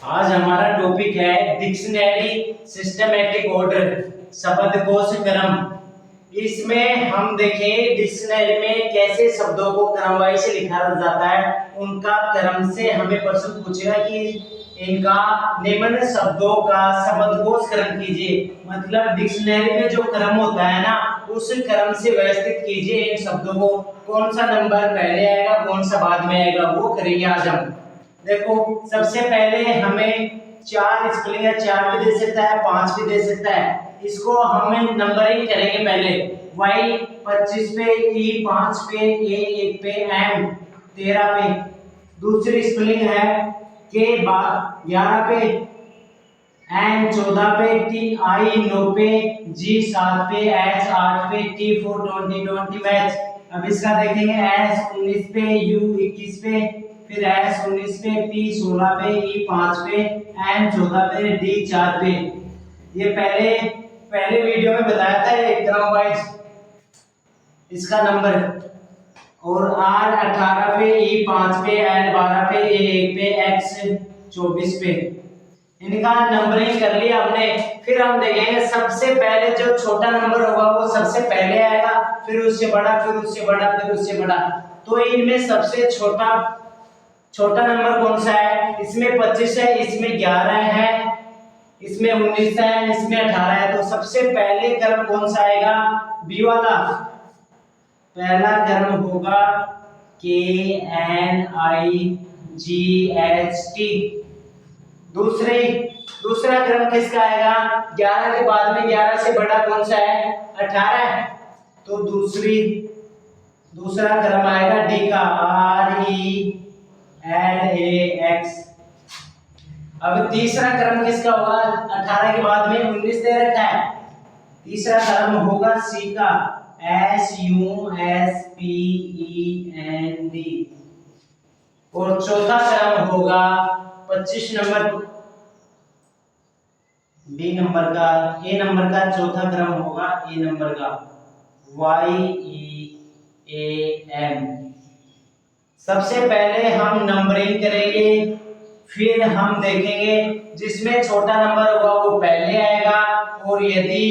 आज हमारा टॉपिक है डिक्शनरी सिस्टमैटिक ऑर्डर, शब्दकोश क्रम। इसमें हम देखें डिक्शनरी में कैसे शब्दों को क्रमवार से लिखा जाता है, उनका क्रम से हमें प्रश्न पूछेगा कि इनका निम्न शब्दों का शब्दकोश क्रम कीजिए। मतलब डिक्शनरी में जो क्रम होता है ना, उस क्रम से व्यवस्थित कीजिए इन शब्दों को। कौन सा नंबर पहले आएगा, कौन सा बाद में आएगा, वो करेंगे आज हम। देखो, सबसे पहले हमें चार स्पेलिंग है, 4 भी दे सकता है, 5 भी दे सकता है। इसको हम नंबरिंग करेंगे पहले। Y 25 पे, E 5 पे, A 1 पे, M 13 पे। दूसरी स्पेलिंग है K 11 पे, N 14 पे, T I 9 पे, G 7 पे, H 8 पे, T 4 20 मैच। अब इसका देखेंगे S 19 पे, U 21 पे, फिर S 19 पे, P 16 पे, E 5 पे, N 14 पे, D 4 पे। ये पहले वीडियो में बताया था क्रम वाइज इसका नंबर। और R 18 पे, E 5 पे, L 12 पे, A 1 पे, X 24 पे। इनका नंबरिंग कर लिया हमने। फिर हम देखेंगे सबसे पहले जो छोटा नंबर होगा वो सबसे पहले आएगा, फिर उससे बड़ा, फिर उससे बड़ा, फिर उससे बड़ा। तो इनमें सबसे छोटा नंबर कौन सा है? इसमें 25 है, इसमें 11 है, इसमें 19 है, इसमें 18 है। तो सबसे पहले क्रम कौन सा आएगा? बी वाला। पहला क्रम होगा KNIGHT। दूसरा क्रम किसका आएगा? 11 के बाद में 11 से बड़ा कौन सा है? 18 है। तो दूसरा क्रम आएगा डी का, RELAX। अब तीसरा क्रम किसका होगा? 18 के बाद में 19 दे रखा है। तीसरा क्रम होगा सी का, SUSPEND। और चौथा क्रम होगा 25 नंबर डी नंबर का। ए नंबर का चौथा क्रम होगा ए नंबर का, YEAM। सबसे पहले हम नंबरिंग करेंगे, फिर हम देखेंगे जिसमें छोटा नंबर होगा वो पहले आएगा, और यदि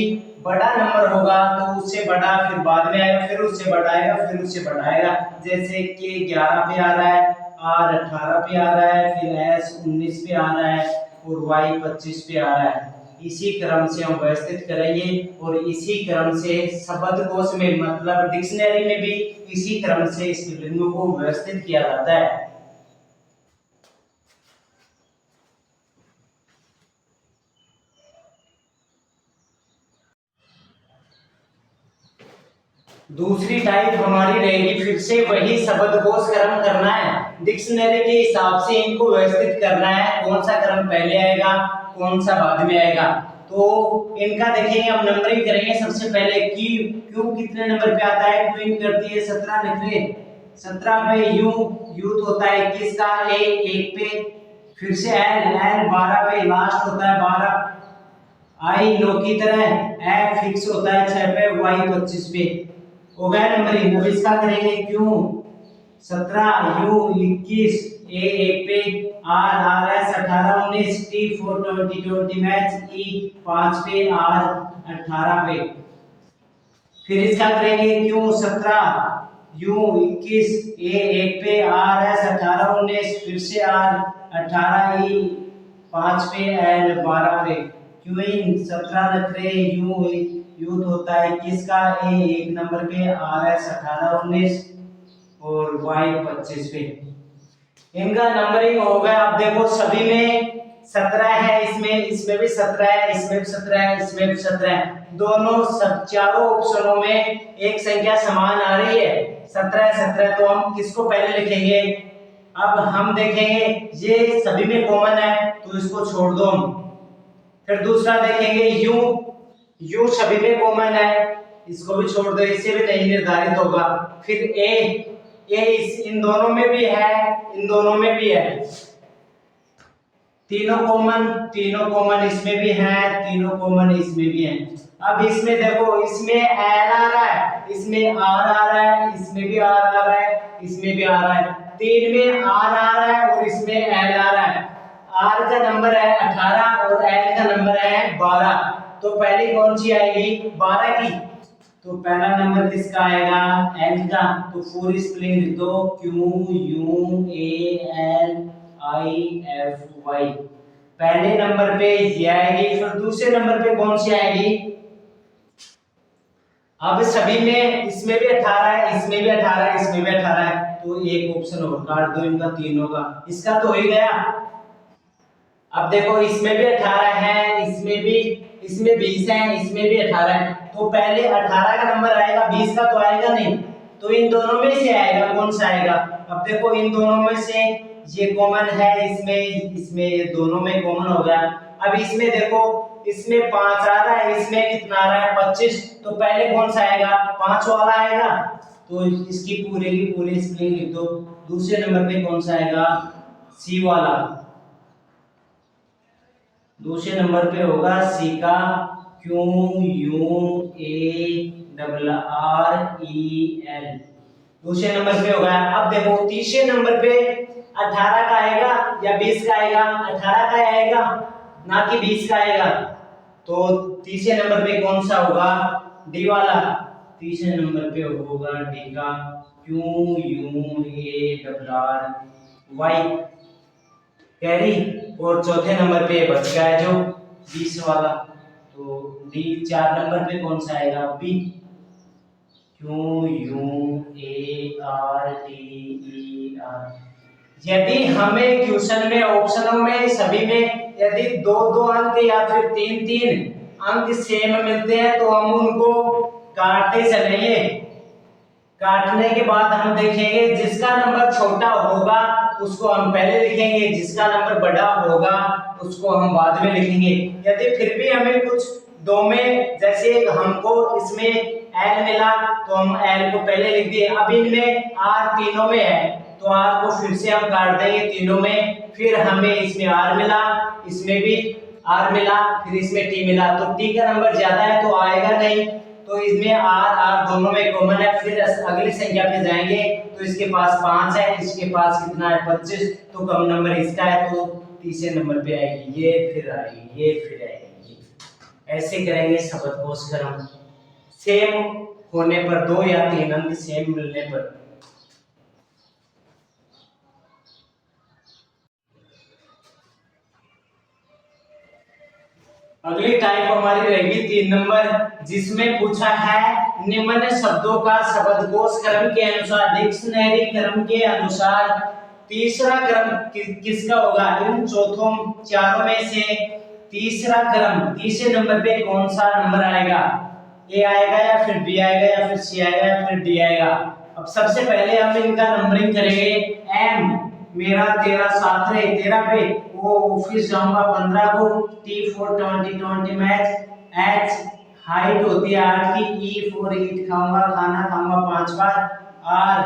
बड़ा नंबर होगा तो उससे बड़ा फिर बाद में आएगा, फिर उससे बड़ा आएगा, फिर उससे बड़ा आएगा। जैसे कि 11 पे आ रहा है, R 18 पे आ रहा है, फिर S 19 पे आ रहा है, और Y 25 पे आ रहा है। इसी क्रम से हम व्यवस्थित करेंगे, और इसी क्रम से शब्दकोश में मतलब डिक्शनरी में भी इसी क्रम से स्पेलिंगों को व्यवस्थित किया जाता है। दूसरी टाइप हमारी रहेगी, फिर से वही शब्दकोश क्रम करना है। डिक्शनरी के हिसाब से इनको व्यवस्थित करना है, कौन सा क्रम पहले आएगा, कौन सा बाद में आएगा। तो इनका देखेंगे, हम नंबरिंग करेंगे। सबसे पहले क्यू कितने नंबर पे आता है? क्यू करती है 17 नंबर। 17 पे यूथ होता है 21 का, ए 1 पे, फिर से एल 12 पे, लास्ट होता है 12। आई 9 की तरह, ए फिक्स होता है 6 पे, वाई 25 पे। हो गया नंबरिंग। अब इसका करेंगे क्यू 17, यू 21, ए 1 पे, आर RS 18 19, टी 4 20 मैच, ई 5 पे, आर 18 पे। फिर इसका करेंगे क्यू 17, यू 21, ए 1 पे, RS 18 19, फिर से आर 18, ई 5 पे, एल 12 पे। क्यू इन 17 रख रहे, यूथ होता है 21 का, ए 1 नंबर पे, RS 18 19, और Y 25 पे। इनका नंबरिंग हो गया। आप देखो सभी में 17 है, इसमें भी 17 है, इसमें भी 17 है, इसमें भी 17 है। दोनों सब चारों ऑप्शनों में एक संख्या समान आ रही है, 17 17। तो हम किसको पहले लिखेंगे? अब हम देखेंगे ये सभी में कॉमन है तो इसको छोड़ दो हम। फिर दूसरा देखेंगे यू सभी में कॉमन है, इसको भी छोड़ दो, इससे भी नहीं निर्धारित होगा। फिर ए इन दोनों में भी है, इन दोनों में भी है, तीनों कॉमन इसमें भी है, तीनों कॉमन इसमें भी है। अब इसमें देखो, इसमें एल आ रहा है, इसमें आर आ रहा है, इसमें भी आर आ रहा है, इसमें भी आ रहा है। तीन में आर आ रहा है और इसमें एल आ रहा है। आर का नंबर है 18 और एल का नंबर है 12, तो पहली कौन सी आएगी 12 की। तो पहला नंबर किसका आएगा एल का, तो 4 स्पेलिंग लिख दो QUALIFY। पहले नंबर पे ये आएगी, फिर दूसरे नंबर पे कौन सी आएगी। अब सभी में इसमें भी 18 है, इसमें भी 18 है, इसमें भी 18 है, तो एक ऑप्शन और काट दो इनका तीनों का, इसका तो हो ही गया। अब देखो इसमें भी 18 है, इसमें भी, इसमें 20 है, इसमें भी 18 है, तो पहले 18 का नंबर आएगा, 20 का तो आएगा नहीं, तो इन दोनों में से आएगा, कौन सा आएगा। अब देखो इन दोनों में से ये कॉमन है, इसमें ये दोनों में कॉमन हो गया। अब इसमें देखो इसमें 5 आ रहा है, इसमें कितना आ रहा है 25, तो पहले कौन सा आएगा 5 वाला आएगा, तो इसकी पूरे की पूरी स्पेलिंग लिख दो। दूसरे नंबर पे कौन सा आएगा सी वाला, दूसरे नंबर पे होगा सी का QUARREL, दूसरे नंबर पे होगा। अब देखो तीसरे नंबर पे 18 का आएगा या 20 का आएगा, 18 का आएगा ना कि 20 का आएगा, तो तीसरे नंबर पे कौन सा होगा डी वाला, तीसरे नंबर पे होगा डी का QUARRY कैरी, और चौथे नंबर पे बच गया है जो 20 वाला, तो डी। 4 नंबर पे कौन सा आएगा बी QUARTER। यदि हमें क्वेश्चन में ऑप्शनों में सभी में यदि 2-2 अंक या फिर 3-3 अंक सेम मिलते हैं तो हम उनको काटते चलेंगे। काटने के बाद हम देखेंगे जिसका नंबर छोटा होगा उसको हम पहले लिखेंगे, जिसका नंबर बड़ा होगा उसको हम बाद में लिखेंगे। यदि फिर भी हमें कुछ दो में, जैसे हमको इसमें एल मिला तो हम एल को पहले लिख दिए, अब इनमें आर तीनों में है तो आर को फिर से हम काट देंगे तीनों में, फिर हमें इसमें आर मिला, इसमें भी आर मिला, फिर इसमें टी मिला, तो टी का नंबर ज्यादा है तो आएगा नहीं, तो इसमें आर आर दोनों में कॉमन है। फिर अगली संख्या पे जाएंगे तो इसके पास 5 है, इसके पास कितना है 25, तो कम नंबर इसका है, तो तीसरे नंबर पे आएगी ये, फिर आएगी ये, फिर आएगी ये। ऐसे करेंगे शब्दकोश क्रम सेम होने पर, 2 या 3 अंक सेम मिलने पर। अगली टाइप हमारी रहेगी 3 नंबर, जिसमें पूछा है निम्न शब्दों का शब्दकोश क्रम के अनुसार, डिक्शनरी क्रम के अनुसार तीसरा क्रम किसका होगा। इन चौथों चारों में से तीसरा क्रम, तीसरे नंबर पे कौन सा नंबर आएगा, ए आएगा या फिर बी आएगा या फिर सी आएगा या फिर डी आएगा। अब सबसे पहले हम इनका नंबरिंग करेंगे। एम मेरा 13 7 है, 13 पे वो ऑफिस जाऊंगा 15 को, T for 20 match, H height होती है 8 की, ई फॉर ईट खाऊंगा खाना खाऊंगा 5 बार, आर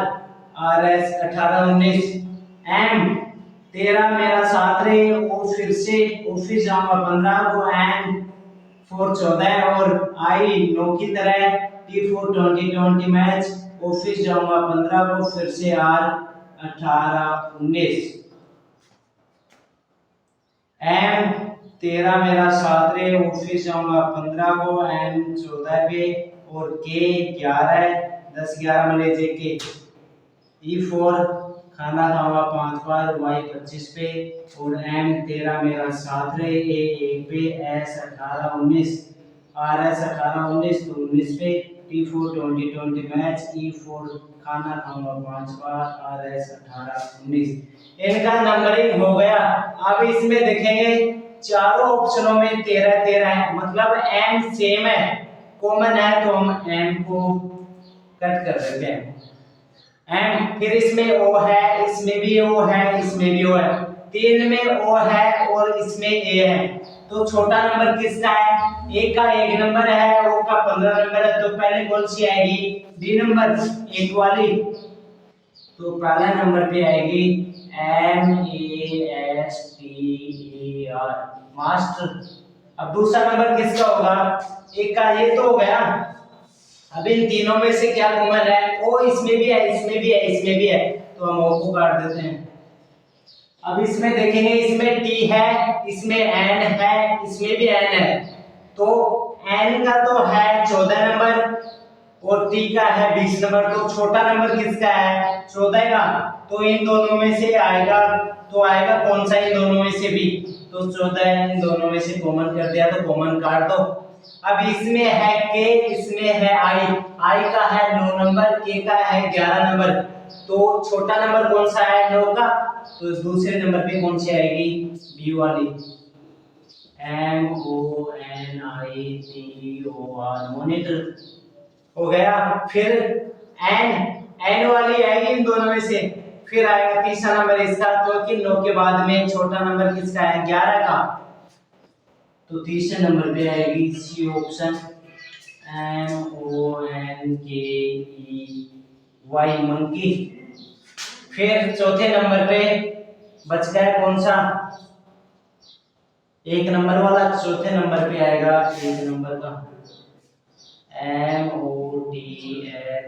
आर एस 18 19, एम 13 मेरा 7 रे, और फिर से ऑफिस जाऊंगा 15 को, एन फॉर 14 और आई 9 की तरह, टी फॉर 20 मैच, ऑफिस जाऊंगा 15 को, फिर से आर 18 19, एम 13 मेरा 7 रे, ऑफिस जाऊंगा 15 को, एम 14 पे, और के 11 10 11 मिले जे के, ई फॉर खाना खाऊंगा 5 बार, वाई 25 पे, और एम 13 मेरा 7 रे, ए 1 पे, एस 18 19, आर एस 18 19 तो 19 पे, T for 20 match, E for खाना खाऊंगा 5 बार, आर एस 18 19। इनका नंबरिंग हो गया। अब इसमें देखेंगे चारों ऑप्शनों में 13 13 है, मतलब एम सेम है, कॉमन है, तो हम एम को कट कर देते हैं। एम फिर इसमें ओ है, इसमें भी ओ है, इसमें भी ओ है, 3 में ओ है और इसमें ए है, तो छोटा नंबर किसका है, ए का 1 नंबर है, ओ का 15 नंबर है, तो पहले कौन सी आएगी डी नंबर 1 वाली, तो पहला नंबर पे आएगी MASTER मास्टर। अब दूसरा नंबर किसका होगा, एक का ये तो हो गया। अब इन तीनों में से क्या कॉमन है, ओ इसमें भी है, इसमें भी है, इसमें भी है, तो हम ओ को काट देते हैं। अब इसमें देखेंगे, इसमें टी है, इसमें एन है, इसमें भी एन है। तो एन का तो है 14 नंबर और टी का है 20 नंबर। तो छोटा नंबर किसका है? 14 का। तो इन दोनों में से आएगा, तो आएगा कौन सा इन दोनों में से भी? तो 14 इन दोनों में से कॉमन कर दिया, तो कॉमन काट दो। अब इसमें है के, इसमें है आई। आई का है 9 नंबर, के का है 11 नंबर। तो छोटा नंबर कौन सा है? 9 का। तो दूसरे नंबर पे कौन सी आएगी? बी वाली, MONITOR, मॉनिटर हो गया। फिर एन, एन वाली आएगी इन दोनों में से। फिर आएगा तीसरा नंबर इसका, क्योंकि 9 के बाद में छोटा नंबर किसका है? 11 का। तो तीसरे नंबर पे आएगी सी ऑप्शन, MONKEY, मंकी। फिर चौथे नंबर पे बच गया कौन सा? एक नंबर वाला। चौथे नंबर पे आएगा एक नंबर का MOTHER,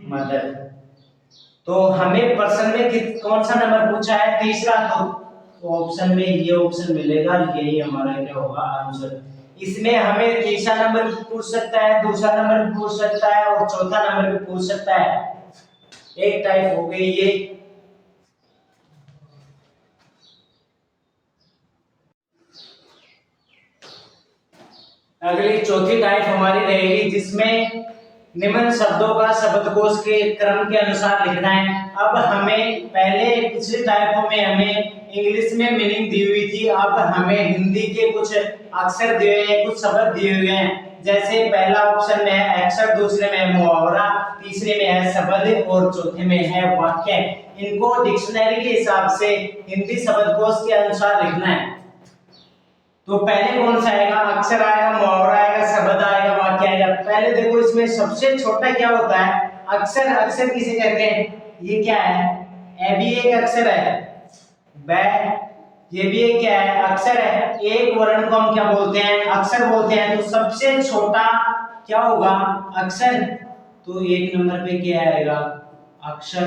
मदर। तो हमें पर्सन में कौन सा नंबर पूछा है? तीसरा। तो ऑप्शन में ये ऑप्शन मिलेगा, यही हमारा क्या होगा? आंसर। इसमें हमें तीसरा नंबर भी पूछ सकता है, दूसरा नंबर भी पूछ सकता है और चौथा नंबर भी पूछ सकता है। एक टाइप हो गई ये। अगली चौथी टाइप हमारी रहेगी, जिसमें निम्न शब्दों का शब्दकोश के क्रम के अनुसार लिखना है। अब हमें पहले पिछली टाइपों में हमें इंग्लिश में मीनिंग दी हुई थी, अब हमें हिंदी के कुछ अक्षर दिए हुए हैं, कुछ शब्द दिए हुए हैं। जैसे पहला ऑप्शन में है अक्षर, दूसरे में है मुहावरा, तीसरे में है शब्द और चौथे में है वाक्य। इनको डिक्शनरी के हिसाब से हिंदी शब्दकोश के अनुसार लिखना है। तो पहले कौन सा आएगा? अक्षर आएगा, मुहावरा आएगा, शब्द आएगा, वाक्य आएगा। पहले देखो, इसमें सबसे छोटा क्या होता है? अक्षर। अक्षर किसे कहते हैं? ये क्या है? ए भी एक अक्षर है, बै ये भी एक क्या है? अक्षर है। एक वर्ण को हम क्या बोलते हैं? अक्षर बोलते हैं। तो सबसे छोटा क्या होगा? अक्षर। तो एक नंबर पे क्या आएगा? अक्षर।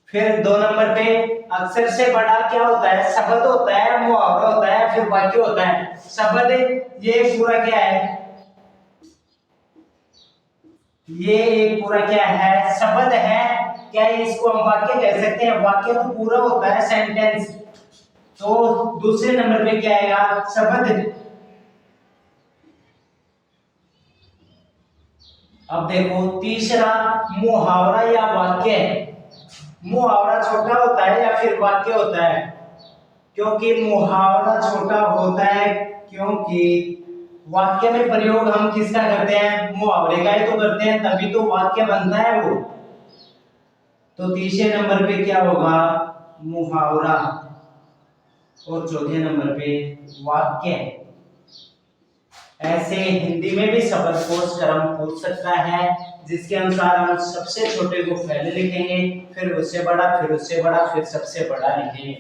फिर 2 नंबर पे अक्षर से बड़ा क्या होता है? शब्द होता है, मुहावरा होता है, फिर वाक्य होता है। शब्द ये पूरा क्या है? ये एक पूरा क्या है? शब्द है। क्या इसको हम वाक्य कह सकते हैं? वाक्य तो पूरा होता है, सेंटेंस। तो दूसरे नंबर पे क्या आएगा? शब्द। अब देखो तीसरा मुहावरा या वाक्य। मुहावरा छोटा होता है या फिर वाक्य होता है? क्योंकि मुहावरा छोटा होता है, क्योंकि वाक्य में प्रयोग हम किसका करते हैं? मुहावरे का ही तो करते हैं, तभी तो वाक्य बनता है वो। तो तीसरे नंबर पे क्या होगा? मुहावरा और चौथे नंबर पे वाक्य। ऐसे हिंदी में भी शब्दकोश क्रम पूछ सकता है, जिसके अनुसार हम सबसे छोटे को पहले लिखेंगे, फिर उससे बड़ा, फिर उससे बड़ा, फिर सबसे बड़ा लिखेंगे।